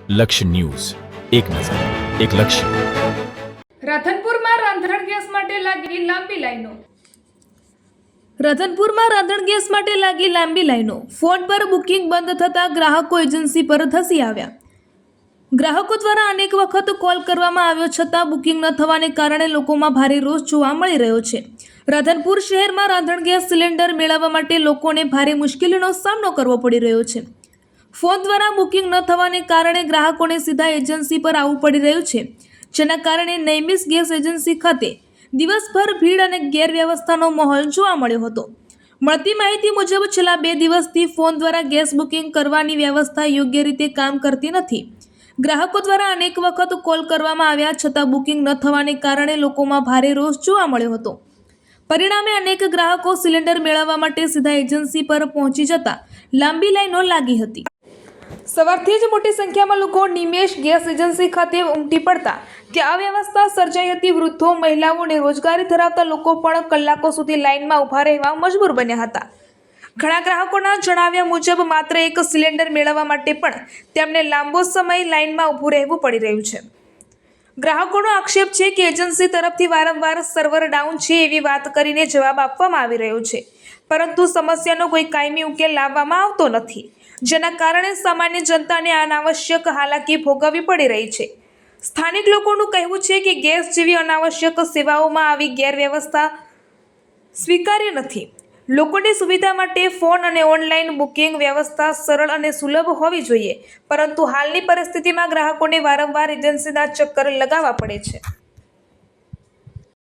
લક્ષ્ય ન્યૂઝ, એક નજર, એક લક્ષ્ય. રાધનપુરમાં રાંધણ ગેસ માટે લાગી લાંબી લાઈનો. રાધનપુરમાં રાંધણ ગેસ માટે લાગી લાંબી લાઈનો. ફોન પર બુકિંગ બંધ થતાં ગ્રાહકો એજન્સી પર ધસી આવ્યા. ગ્રાહકો દ્વારા અનેક વખત કોલ કરવામાં આવ્યો છતાં બુકિંગ ન થવાને કારણે લોકોમાં ભારે રોષ જોવા મળી રહ્યો છે. રાધનપુર શહેરમાં રાંધણ ગેસ સિલિન્ડર મેળવવા માટે લોકોને ભારે મુશ્કેલીનો સામનો કરવો પડી રહ્યો છે. ફોન દ્વારા બુકિંગ ન થવાને કારણે ગ્રાહકોને સીધા એજન્સી પર આવવું પડી રહ્યું છે, જેના કારણે નૈમિષ ગેસ એજન્સી ખાતે દિવસભર ભીડ અને ગેરવ્યવસ્થાનો માહોલ જોવા મળ્યો હતો. મળતી માહિતી મુજબ છેલ્લા 2 દિવસથી ફોન દ્વારા ગેસ બુકિંગ કરવાની વ્યવસ્થા યોગ્ય રીતે કામ કરતી નથી. ગ્રાહકો દ્વારા અનેક વખત કોલ કરવામાં આવ્યા છતાં બુકિંગ ન થવાને કારણે લોકોમાં ભારે રોષ જોવા મળ્યો હતો. પરિણામે અનેક ગ્રાહકો સિલિન્ડર મેળવવા માટે સીધા એજન્સી પર પહોંચી જતા લાંબી લાઈનો લાગી હતી. સવારથી જ મોટી સંખ્યામાં લોકો નિમેષ ગેસ એજન્સી ખાતે ઉમટી પડતા ત્યાં અવ્યવસ્થા સર્જાઈ હતી. વૃદ્ધો, મહિલાઓ અને રોજગારી ધરાવતા લોકો પણ કલાકો સુધી લાઇનમાં ઊભા રહેવા મજબૂર બન્યા હતા. ઘણા ગ્રાહકોના જણાવ્યા મુજબ માત્ર એક સિલિન્ડર મેળવવા માટે પણ તેમને લાંબો સમય લાઇનમાં ઊભું રહેવું પડી રહ્યું છે. ગ્રાહકોનો આક્ષેપ છે કે એજન્સી તરફથી વારંવાર સર્વર ડાઉન છે એવી વાત કરીને જવાબ આપવામાં આવી રહ્યો છે, પરંતુ સમસ્યાનો કોઈ કાયમી ઉકેલ લાવવામાં આવતો નથી, જેના કારણે સામાન્ય જનતાને અનાવશ્યક હાલાકી ભોગવવી પડી રહી છે. સ્થાનિક લોકોનું કહેવું છે કે ગેસ જેવી અનાવશ્યક સેવાઓમાં આવી ગેરવ્યવસ્થા સ્વીકાર્ય નથી. લોકોની સુવિધા માટે ફોન અને ઓનલાઈન બુકિંગ વ્યવસ્થા સરળ અને સુલભ હોવી જોઈએ, પરંતુ હાલની પરિસ્થિતિમાં ગ્રાહકોને વારંવાર એજન્સીના ચક્કર લગાવવા પડે છે.